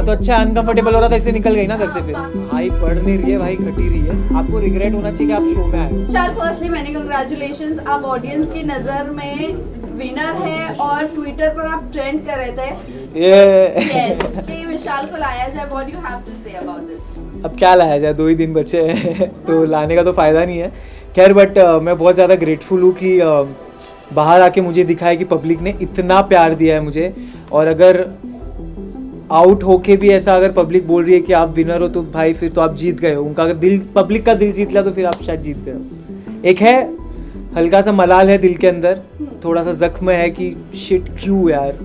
हाँ तो अच्छा अनकंफर्टेबल हो रहा था इसलिए निकल गई ना घर से। फिर भाई पढ़ नहीं रही है, भाई घटी रही है। आपको रिग्रेट होना चाहिए कि आप शो में आए हो। विशाल, फर्स्टली मैंने कांग्रेचुलेशंस, आप ऑडियंस की नज़र में विनर है और ट्विटर पर आप ट्रेंड कर रहे थे। यस, कि विशाल को लाया जाए। What do you have to say about this? अब क्या लाया जाए, 2 ही दिन बचे हैं तो लाने का तो फ़ायदा नहीं है। खैर बट मैं बहुत ज़्यादा ग्रेटफुल हूँ कि बाहर आके मुझे दिखा है कि पब्लिक ने इतना प्यार दिया है मुझे। और अगर आउट होके भी ऐसा अगर पब्लिक बोल रही है कि आप विनर हो तो भाई फिर तो आप जीत गए हो। उनका अगर दिल, पब्लिक का दिल जीत लिया तो फिर आप शायद जीत गए हो। एक है हल्का सा मलाल है दिल के अंदर, थोड़ा सा जख्म है कि शिट क्यों यार,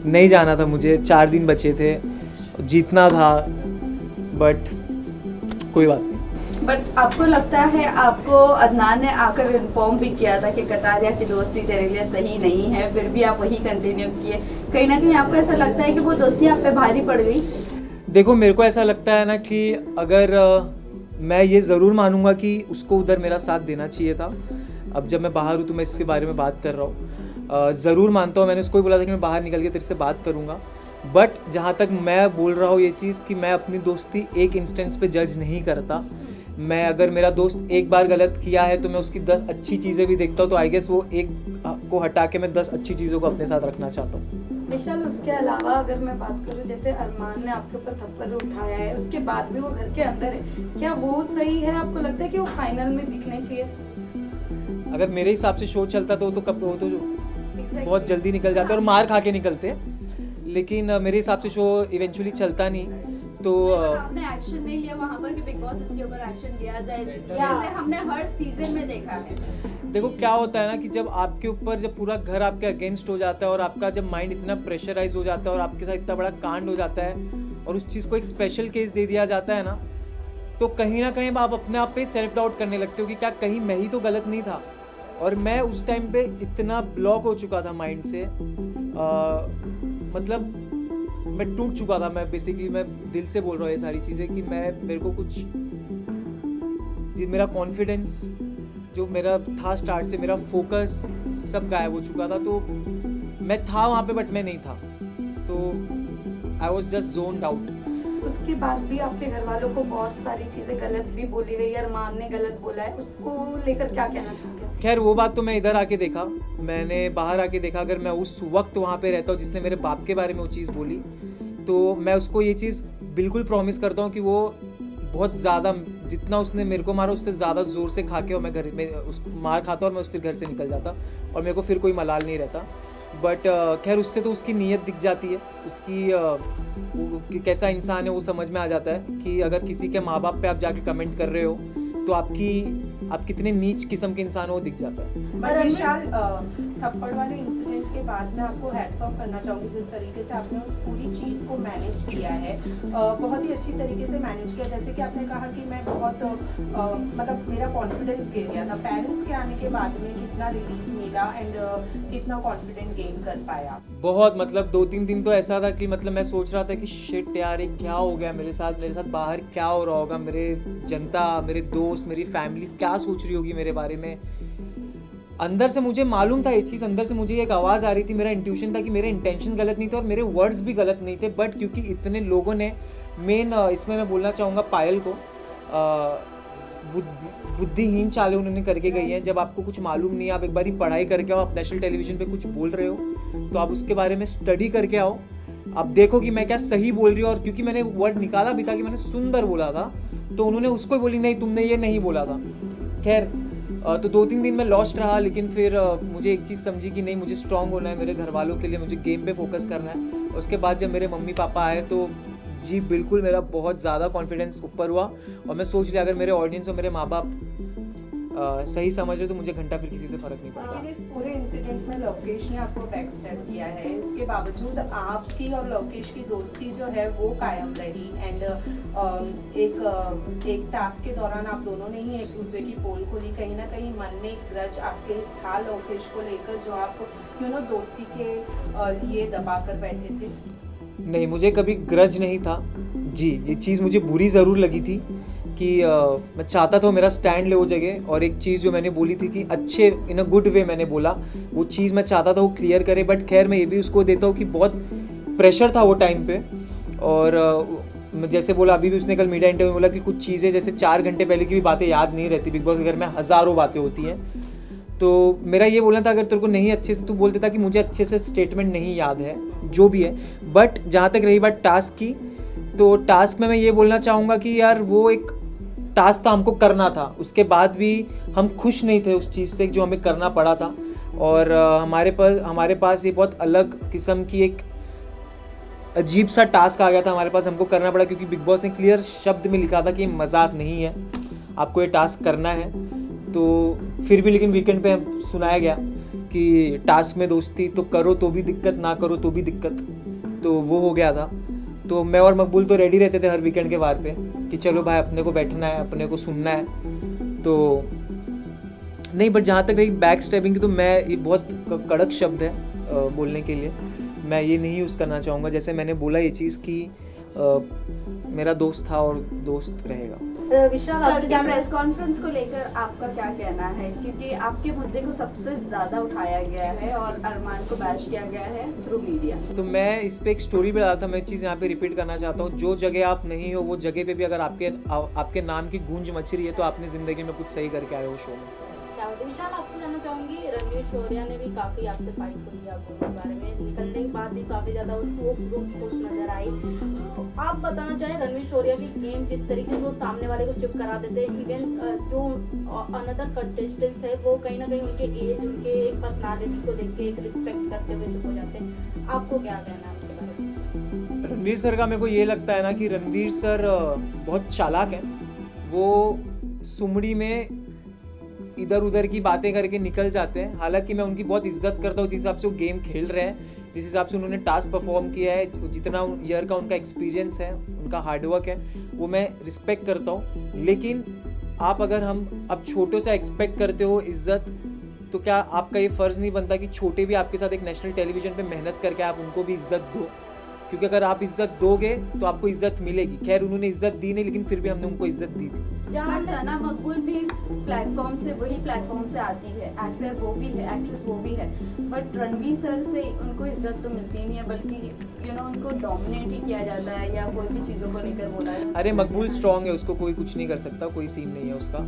नहीं जाना था मुझे, 4 दिन बचे थे, जीतना था, बट कोई बात नहीं। बट आपको लगता है, आपको अदनान ने आकर इन्फॉर्म भी किया था कि कटारिया की दोस्ती तेरे लिए सही नहीं है, फिर भी आप वही कंटिन्यू किए। कहीं ना कहीं आपको ऐसा लगता है कि वो दोस्ती आप पे भारी पड़ गई? देखो मेरे को ऐसा लगता है ना कि अगर मैं ये ज़रूर मानूंगा कि उसको उधर मेरा साथ देना चाहिए था। अब जब मैं बाहर हूँ तो मैं इसके बारे में बात कर रहा हूँ। ज़रूर मानता हूँ, मैंने उसको भी बोला था कि मैं बाहर निकल के तेरे से बात करूँगा। बट जहाँ तक मैं बोल रहा हूँ ये चीज़ कि मैं अपनी दोस्ती एक इंस्टेंस पे जज नहीं करता। मैं अगर मेरा दोस्त एक बार गलत किया है तो मैं उसकी 10 अच्छी चीज़ें भी देखता हूँ, तो आई गेस वो एक को हटा के मैं 10 अच्छी चीज़ों को अपने साथ रखना चाहता हूँ। विशाल, उसके अलावा अगर मैं बात करूं, जैसे अरमान ने आपके ऊपर थप्पड़ उठाया है, उसके बाद भी वो घर के अंदर है, क्या वो सही है? आपको लगता है कि वो फाइनल में दिखने चाहिए? अगर मेरे हिसाब से शो चलता तो वो तो बहुत जल्दी निकल जाते और मार खा के निकलते। लेकिन मेरे हिसाब से शो इवेंचुअली चलता नहीं, तो आपने एक्शन नहीं लिया वहाँ पर कि बिग बॉस इसके ऊपर एक्शन लिया जाए, जैसे हमने हर सीजन में देखा है। देखो क्या होता है ना कि जब आपके ऊपर, जब पूरा घर आपके अगेंस्ट हो जाता है और आपका जब माइंड इतना प्रेशराइज हो जाता है और आपके साथ इतना बड़ा कांड हो जाता है और उस चीज़ को एक स्पेशल केस दे दिया जाता है ना, तो कहीं ना कहीं आप अपने आप पे सेल्फ डाउट करने लगते हो कि क्या कहीं मैं ही तो गलत नहीं था। और मैं उस टाइम पे इतना ब्लॉक हो चुका था माइंड से, मतलब मैं टूट चुका था। मैं बेसिकली मैं दिल से बोल रहा हूँ ये सारी चीज़ें कि मेरे को कुछ जी, मेरा कॉन्फिडेंस जो मेरा था स्टार्ट से, मेरा फोकस सब गायब हो चुका था। तो मैं था वहाँ पे बट मैं नहीं था, तो I was just zoned out. उसके बाद भी आपके घर वालों को बहुत सारी चीजें गलत भी बोली गई, अरमान ने गलत बोला है, उसको लेकर क्या कहना चाहोगे? खैर वो बात तो मैं इधर आके देखा, मैंने बाहर आके देखा। अगर मैं उस वक्त वहाँ पे रहता हूँ जिसने मेरे बाप के बारे में वो चीज़ बोली, तो मैं उसको ये चीज़ बिल्कुल प्रॉमिस करता हूँ कि वो बहुत ज़्यादा, जितना उसने मेरे को मारा उससे ज़्यादा ज़ोर से खा के और मैं घर में उसको मार खाता और मैं फिर घर से निकल जाता और मेरे को फिर कोई मलाल नहीं रहता। बट खैर उससे तो उसकी नीयत दिख जाती है, उसकी वो कि कैसा इंसान है वो समझ में आ जाता है कि अगर किसी के माँ बाप पे आप जाके कमेंट कर रहे हो तो आप कितने नीच किस्म के इंसान हो, वो दिख जाता है। बट विशाल, थप्पड़ वाले इंसिडेंट के बाद मैं आपको हैट्स ऑफ करना चाहूँगी, जिस तरीके से आपने उस पूरी चीज़ को मैनेज किया है, बहुत ही अच्छी तरीके से मैनेज किया। जैसे कि आपने कहा कि मैं बहुत मतलब मेरा कॉन्फिडेंस गिर गया था, पेरेंट्स के आने के बाद में कितना रिलीफ मिला एंड कितना कॉन्फिडेंट गेन कर पाया? बहुत, मतलब 2-3 दिन तो ऐसा था कि मतलब मैं सोच रहा था कि शिट यार ये क्या हो गया मेरे साथ बाहर क्या हो रहा होगा, मेरे जनता, मेरे दोस्त, मेरी फैमिली क्या सोच रही होगी मेरे बारे में। अंदर से मुझे मालूम था ये चीज़, अंदर से मुझे एक आवाज़ आ रही थी, मेरा इंट्यूशन था कि मेरे इंटेंशन गलत नहीं थे और मेरे वर्ड्स भी गलत नहीं थे। बट क्योंकि इतने लोगों ने, मेन इसमें मैं बोलना चाहूँगा पायल को, बुद्धिहीन चालें उन्होंने करके गई हैं। जब आपको कुछ मालूम नहीं है, आप एक बारी पढ़ाई करके आओ, आप नेशनल टेलीविजन पे कुछ बोल रहे हो तो आप उसके बारे में स्टडी करके आओ, आप देखो कि मैं क्या सही बोल रही हूँ। और क्योंकि मैंने वर्ड निकाला भी था कि मैंने सुंदर बोला था, तो उन्होंने उसको बोली नहीं तुमने ये नहीं बोला था। खैर तो 2-3 दिन में लॉस्ट रहा, लेकिन फिर मुझे एक चीज़ समझी कि नहीं, मुझे स्ट्रांग होना है मेरे घर वालों के लिए, मुझे गेम पे फोकस करना है। उसके बाद जब मेरे मम्मी पापा आए तो जी बिल्कुल मेरा बहुत ज़्यादा कॉन्फिडेंस ऊपर हुआ और मैं सोच लिया अगर मेरे ऑडियंस और मेरे माँ बाप सही समझ रहे तो मुझे घंटा फिर किसी से फ़र्क नहीं पड़ता। इस पूरे इंसिडेंट में लोकेश ने आपको बैक स्टेप किया है, उसके बावजूद आपकी और लोकेश की दोस्ती जो है वो कायम रही एंड एक टास्क के दौरान आप दोनों ने ही एक दूसरे की पोल खोली। कहीं ना कहीं मन में एक ग्रज आपके था लोकेश को लेकर, जो आप दोस्ती के लिए दबा कर बैठे थे? नहीं, मुझे कभी ग्रज नहीं था जी। ये चीज़ मुझे बुरी ज़रूर लगी थी कि मैं चाहता था मेरा स्टैंड ले वो जगह, और एक चीज़ जो मैंने बोली थी कि अच्छे इन अ गुड वे मैंने बोला, वो चीज़ मैं चाहता था वो क्लियर करे। बट खैर मैं ये भी उसको देता हूँ कि बहुत प्रेशर था वो टाइम पे और जैसे बोला अभी भी उसने कल मीडिया इंटरव्यू में बोला कि कुछ चीज़ें जैसे 4 घंटे पहले की भी बातें याद नहीं रहती, बिग बॉस के घर में हज़ारों बातें होती हैं। तो मेरा ये बोलना था अगर तेरे को नहीं अच्छे से तू बोल देता कि मुझे अच्छे से स्टेटमेंट नहीं याद है जो भी है, बट जहाँ तक रही बात टास्क की, तो टास्क में मैं ये बोलना चाहूँगा कि यार वो एक टास्क था, हमको करना था, उसके बाद भी हम खुश नहीं थे उस चीज़ से जो हमें करना पड़ा था। और हमारे पास ये बहुत अलग किस्म की एक अजीब सा टास्क आ गया था हमारे पास, हमको करना पड़ा क्योंकि बिग बॉस ने क्लियर शब्द में लिखा था कि मजाक नहीं है, आपको ये टास्क करना है। तो फिर भी लेकिन वीकेंड पे सुनाया गया कि टास्क में दोस्ती तो करो तो भी दिक्कत, ना करो तो भी दिक्कत, तो वो हो गया था। तो मैं और मकबूल तो रेडी रहते थे हर वीकेंड के वार पे कि चलो भाई अपने को बैठना है, अपने को सुनना है। तो नहीं, बट जहाँ तक रही बैक स्टैबिंग की, तो मैं ये बहुत कड़क शब्द है बोलने के लिए, मैं ये नहीं यूज़ करना चाहूँगा। जैसे मैंने बोला ये चीज़ कि मेरा दोस्त था और दोस्त रहेगा। विशाल, कल के प्रेस कॉन्फ्रेंस को लेकर आपका क्या कहना है, क्योंकि आपके मुद्दे को सबसे ज्यादा उठाया गया है और अरमान को बैश किया गया है थ्रू मीडिया। तो मैं इस पे एक स्टोरी भी डाला था, मैं चीज़ यहाँ पे रिपीट करना चाहता हूँ। जो जगह आप नहीं हो वो जगह पे भी अगर आपके नाम की गूंज मच रही है तो आपने ज़िंदगी में कुछ सही करके आए हो शो में। विशाल, आपसे जानना चाहूंगी, रणवीर शौर्या ने भी काफी आपसे फाइट करी आपके बारे में, निकलने के बाद भी काफी ज्यादा उनको खुश नजर आई। तो आप बताना चाहें रणवीर शौर्या की गेम जिस तरीके से वो सामने वाले को चुप करा देते, इवन जो अनदर कंटेस्टेंट्स है वो कहीं ना कहीं उनके एज, उनके पर्सनालिटी को देख के एक रिस्पेक्ट करते हुए चुप हो जाते हैं, आपको क्या कहना है आपके बारे में? रणवीर सर का मेरे को ये लगता है ना कि रणवीर सर बहुत चालाक हैं। वो सुमड़ी में इधर उधर की बातें करके निकल जाते हैं। हालांकि मैं उनकी बहुत इज्जत करता हूँ जिस हिसाब से वो गेम खेल रहे हैं, जिस हिसाब से उन्होंने टास्क परफॉर्म किया है, जितना ईयर का उनका एक्सपीरियंस है, उनका हार्डवर्क है, वो मैं रिस्पेक्ट करता हूँ। लेकिन आप अगर हम अब छोटों से एक्सपेक्ट करते हो इज्जत, तो क्या आपका ये फ़र्ज़ नहीं बनता कि छोटे भी आपके साथ एक नेशनल टेलीविज़न पे मेहनत करके आप उनको भी इज्जत दो? क्योंकि अगर आप इज्जत दोगे तो आपको इज्जत मिलेगी। खैर उन्होंने इज्जत दी नहीं, लेकिन फिर भी हमने उनको इज्जत दी थी। जहाँ सना मकबूल भी वही प्लेटफॉर्म से आती है, एक्टर वो भी है, एक्ट्रेस वो भी है, बट रणवीर सर से उनको इज्जत तो मिलती नहीं है, बल्कि उनको डोमिनेट ही किया जाता है या कोई भी चीज़ों को लेकर बोला है। अरे मकबूल स्ट्रांग है, उसको कोई कुछ नहीं कर सकता, कोई सीन नहीं है उसका,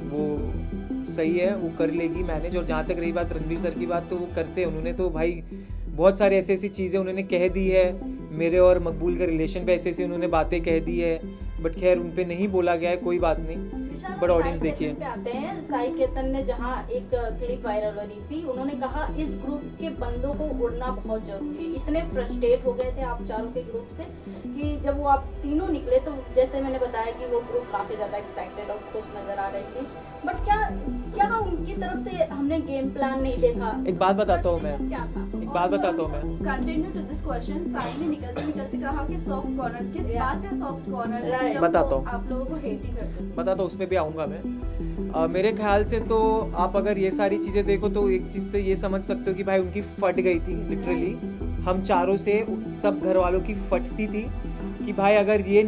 वो सही है, वो कर लेगी मैनेज। और जहाँ तक रही बात रणवीर सर की बात, तो वो करते हैं, उन्होंने तो भाई बहुत सारी ऐसी चीज़ें उन्होंने कह दी है, मेरे और मकबूल के रिलेशन पे ऐसी उन्होंने बातें कह दी है, बट खैर उन पे नहीं बोला गया है, कोई बात नहीं। बट ऑडियंस देखिए, पे आते हैं, साई केतन ने जहां एक क्लिप वायरल हो रही थी, उन्होंने कहा इस ग्रुप के बंदों को उड़ना बहुत जरूरी है। इतने फ्रस्ट्रेट हो गए थे आप चारों के ग्रुप से कि जब वो आप तीनों निकले तो जैसे मैंने बताया कि वो ग्रुप काफी ज्यादा एक्साइटेड और खुश नजर आ रही थी, बट क्या उनकी तरफ से हमने गेम प्लान नहीं देखा? एक बात बताता हूँ मैं, क्या था? एक बात बताता हूँ मैं। Continue to this question, Sai ने निकलते कहा कि सॉफ्ट कॉर्नर, किस बात है सॉफ्ट कॉर्नर? Right. बताता हूँ, आप लोगों को हेट ही करते हैं। बताता हूँ, उसमें भी आऊँगा मैं। मेरे ख्याल से तो आप अगर ये सारी चीज़ें देखो तो एक चीज़ से ये समझ सकते हो कि भाई उनकी फट गई थी लिटरली। हम चारों से सब घर वालों की फटती थी कि भाई अगर ये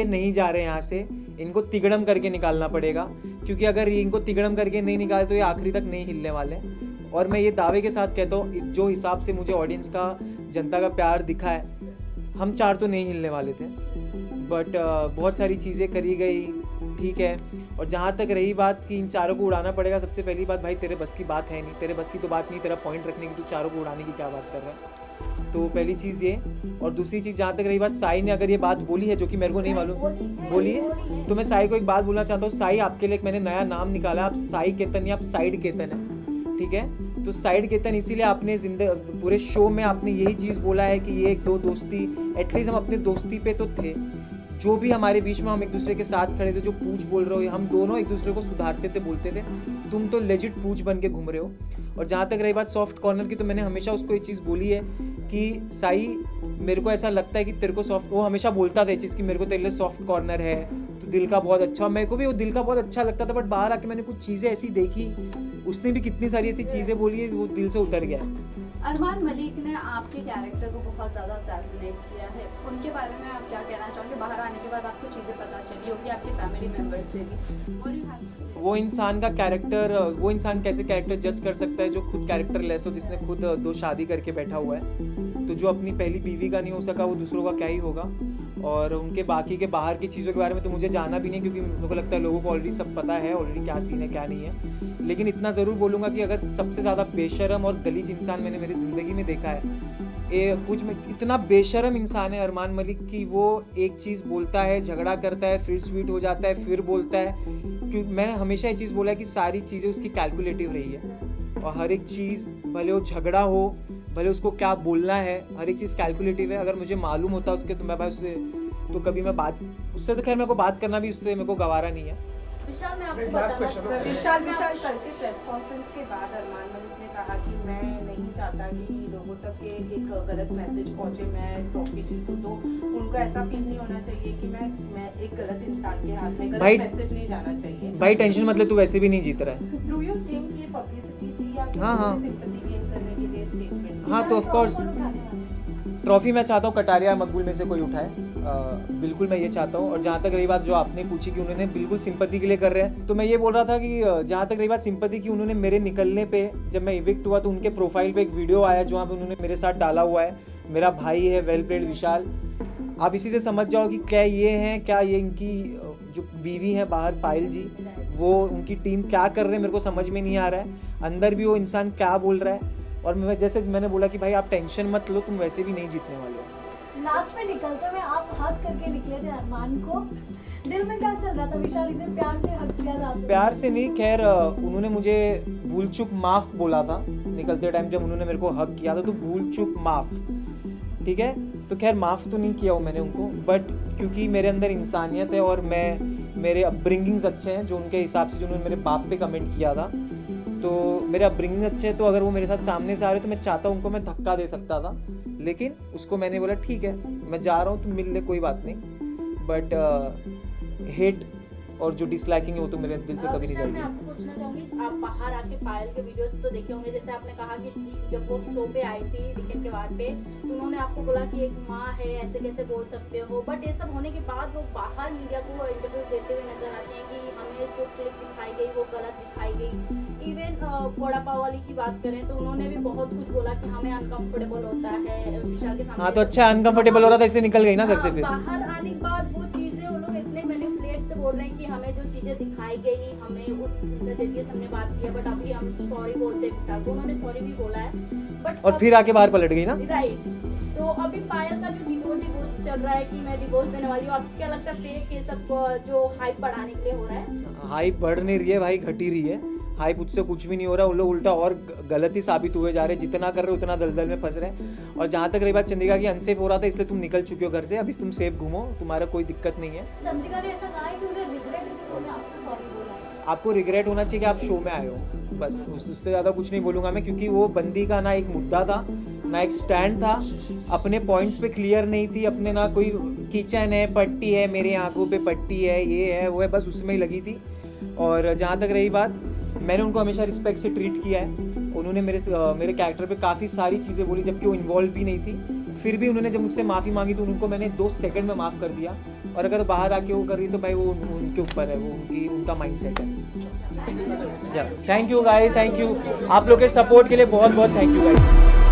नहीं जा रहे यहाँ से, इनको तिगड़म करके निकालना पड़ेगा, क्योंकि अगर इनको तिगड़म करके नहीं निकाले तो ये आखिरी तक नहीं हिलने वाले। और मैं ये दावे के साथ कहता हूँ, जो हिसाब से मुझे ऑडियंस का, जनता का प्यार दिखा है, हम चार तो नहीं हिलने वाले थे। बट बहुत सारी चीज़ें करी गई, ठीक है। और जहाँ तक रही बात कि इन चारों को उड़ाना पड़ेगा, सबसे पहली बात भाई तेरे बस की बात है नहीं, तेरे बस की तो बात नहीं, तेरा पॉइंट रखने की, तू चारों को उड़ाने की क्या बात कर रहा है? तो पहली चीज़ ये। और दूसरी चीज़ जहाँ तक रही बात, साई ने अगर ये बात बोली है जो कि मेरे को नहीं मालूम, बोली है, तो मैं साई को एक बात बोलना चाहता हूँ। साई, आपके लिए एक मैंने नया नाम निकाला है, आप साई केतन या आप साइड केतन है, ठीक है? तो साइड केतन इसीलिए आपने पूरे शो में आपने यही चीज़ बोला है कि ये एक दो दोस्ती, एटलीस्ट हम अपने दोस्ती पे तो थे, जो भी हमारे बीच में हम एक दूसरे के साथ खड़े थे, जो पूछ बोल रहे हो, हम दोनों एक दूसरे को सुधारते थे, बोलते थे। तुम तो लेजिट पूछ बन के घूम रहे हो। और जहाँ तक रही बात सॉफ्ट कॉर्नर की, तो मैंने हमेशा उसको ये चीज़ बोली है कि साई, मेरे को ऐसा लगता है कि तेरे को सॉफ्ट, वो हमेशा बोलता था ये चीज़ कि मेरे को तेरे लिए सॉफ्ट कॉर्नर है, तो दिल का बहुत अच्छा, मेरे को भी वो दिल का बहुत अच्छा लगता था। बट बाहर आके मैंने कुछ चीज़ें ऐसी देखी, उसने भी कितनी सारी ऐसी चीज़ें बोली है, वो दिल से उतर गया। अरमान मलिक ने आपके कैरेक्टर को बहुत ज़्यादा असैसिनेट किया है, उनके बारे में आप क्या कहना चाहोगे? बाहर आने के बाद आपको चीज़ें पता चली होगी आपके फैमिली मेम्बर्स से भी। वो इंसान का कैरेक्टर, वो इंसान कैसे कैरेक्टर जज कर सकता है जो खुद कैरेक्टर लेस हो, जिसने खुद 2 शादी करके बैठा हुआ है? तो जो अपनी पहली बीवी का नहीं हो सका, वो दूसरों का क्या ही होगा? और उनके बाकी के बाहर की चीज़ों के बारे में तो मुझे जाना भी नहीं, क्योंकि मेरे को लगता है लोगों को ऑलरेडी सब पता है ऑलरेडी क्या सीन है क्या नहीं है। लेकिन इतना ज़रूर बोलूँगा कि अगर सबसे ज़्यादा बेशरम और दलीज इंसान मैंने मेरी ज़िंदगी में देखा है, कुछ में इतना बेशरम इंसान है अरमान मलिक कि वो एक चीज़ बोलता है, झगड़ा करता है, फिर स्वीट हो जाता है, फिर बोलता है। क्योंकि मैंने हमेशा ये चीज़ बोला है कि सारी चीज़ें उसकी कैलकुलेटिव रही है, और हर एक चीज़ भले वो झगड़ा हो, भले उसको क्या बोलना है, हर एक चीज़ कैलकुलेटिव है। अगर मुझे मालूम होता उसके तो मैं भाई उससे तो कभी मैं बात उससे तो खैर मेरे को बात करना भी उससे मेरे को गवारा नहीं है। विशाल मैं आपको Last question, बताना okay. विशाल कल के प्रेस कॉन्फ्रेंस के बाद अरमान मलिक ने कहा कि मैं नहीं चाहता कि लोगों तक ये एक गलत मैसेज पहुंचे, मैं ट्रॉफी जीतूं, तो उनको ऐसा फील नहीं होना चाहिए कि मैं एक गलत इंसान के हाथ में, भाई- गलत मैसेज नहीं जाना चाहिए। भाई टेंशन मत ले, तू वैसे भी नहीं जीत रहा है। डू यू थिंक ये पब्लिसिटी थी या हाँ। सिंपैथी गेन करने के लिए स्टेटमेंट? हाँ तो ऑफ कोर्स ट्रॉफी मैं चाहता हूँ कटारिया मकबूल में से कोई उठाए, बिल्कुल मैं ये चाहता हूँ। और जहाँ तक रही बात जो आपने पूछी कि उन्होंने बिल्कुल सिंपैथी के लिए कर रहे हैं, तो मैं ये बोल रहा था कि जहाँ तक रही बात सिंपैथी की, उन्होंने मेरे निकलने पे जब मैं इविक्ट हुआ तो उनके प्रोफाइल पे एक वीडियो आया जहाँ पे उन्होंने मेरे साथ डाला हुआ है, मेरा भाई है वेल प्लेड विशाल। आप इसी से समझ जाओ कि क्या ये हैं, क्या ये इनकी जो बीवी है बाहर पायल जी, वो उनकी टीम क्या कर रहे हैं मेरे को समझ में नहीं आ रहा है। अंदर भी वो इंसान क्या बोल रहा है। और मैं जैसे मैंने बोला कि भाई आप टेंशन मत लो, तुम वैसे भी नहीं जीतने वाले हो। लास्ट में निकलते हुए आप हक करके निकले थे अरमान को, दिल में क्या चल रहा था? विशाल इतने प्यार से हक किया था। प्यार से नहीं, खैर उन्होंने मुझे भूल चूक माफ़ बोला था निकलते टाइम जब उन्होंने मेरे को हक किया था, तो भूल चूक माफ़, ठीक है। तो खैर माफ़ तो नहीं किया हो मैंने उनको, बट क्योंकि मेरे अंदर इंसानियत है और मेरे अपब्रिंगिंग्स अच्छे हैं, जो उनके हिसाब से जो उन्होंने मेरे बाप पे कमेंट किया था, तो मेरे अपब्रिंगिंग अच्छे हैं। तो अगर वो मेरे साथ सामने से आ रहे तो मैं चाहता हूँ उनको मैं धक्का दे सकता था, लेकिन उसको मैंने बोला ठीक है मैं जा रहा हूँ, तुम मिल ले कोई बात नहीं। बट हेट और जो डिसलाइकिंग है वो तो मेरे दिल से कभी नहीं विशाल, मैं जाएगी। आपसे पूछना चाहूंगी, आप बाहर आके पायल के वीडियोस तो देखे होंगे, जैसे आपने कहा कि जब वो शो पे आई थी वीकेंड के बाद पे, तो उन्होंने आपको बोला कि एक माँ है, ऐसे कैसे बोल सकते हो। बट ये सब होने के बाद वो बाहर मीडिया को इंटरव्यू देते हुए नजर आते हैं कि हमें जो क्लिप दिखाई गई वो गलत दिखाई गई। इवन वड़ा पाव वाली की बात करें तो उन्होंने भी बहुत कुछ बोला कि हमें अनकंफर्टेबल होता है विशाल के सामने। हाँ तो अच्छा अनकंफर्टेबल हो रहा था इसलिए निकल गई ना घर से हाँ, फिर। बाहर आने के बाद वो चीजें वो लोग इतने मैनिपुलेट से बोल रहे हैं कि हमें जो चीजें दिखाई गई हमें उस नजरिए से हमने बात किया, बट अभी हम सॉरी बोलते हैं विशाल को, उन्होंने सॉरी भी बोला है, बट और फिर आके बाहर पलट गई ना। राइट। तो अभी पायल का जो डिवोर्स चल रहा है कि मैं डिवोर्स देने वाली हूँ, आपको क्या लगता है फेक ये सब जो हाइप बढ़ाने के लिए हो रहा है? हाइप बढ़ नहीं रही है भाई, घट ही रही है। हाइप उससे कुछ भी नहीं हो रहा, वो लोग उल्टा और गलत ही साबित हुए जा रहे हैं। जितना कर रहे हो उतना दलदल में फंस रहे हैं। और जहाँ तक रही बात चंद्रिका की, अनसेफ हो रहा था इसलिए तुम निकल चुके हो घर से, अभी तुम सेफ घूमो, तुम्हारा कोई दिक्कत नहीं है। चंद्रिका ने ऐसा कहा है कि उन्हें रिग्रेट है कि उन्होंने आपको सॉरी बोला है। आपको रिग्रेट होना चाहिए कि आप शो में आए हो, बस उससे ज़्यादा कुछ नहीं बोलूँगा मैं, क्योंकि वो बंदी का ना एक मुद्दा था ना एक स्टैंड था, अपने पॉइंट्स पे क्लियर नहीं थी, अपने ना कोई किचन है, पट्टी है, मेरी आंखों पे पट्टी है, ये है वो है, बस उसमें ही लगी थी। और जहाँ तक रही बात, मैंने उनको हमेशा रिस्पेक्ट से ट्रीट किया है। उन्होंने मेरे कैरेक्टर पे काफ़ी सारी चीज़ें बोली जबकि वो इन्वॉल्व भी नहीं थी, फिर भी उन्होंने जब मुझसे माफ़ी मांगी तो उनको मैंने 2 सेकंड में माफ़ कर दिया। और अगर बाहर आके वो कर रही तो भाई वो उनके ऊपर है, वो उनका माइंडसेट है। Thank you guys, thank you आप लोग के सपोर्ट के लिए बहुत बहुत थैंक यू गाइस।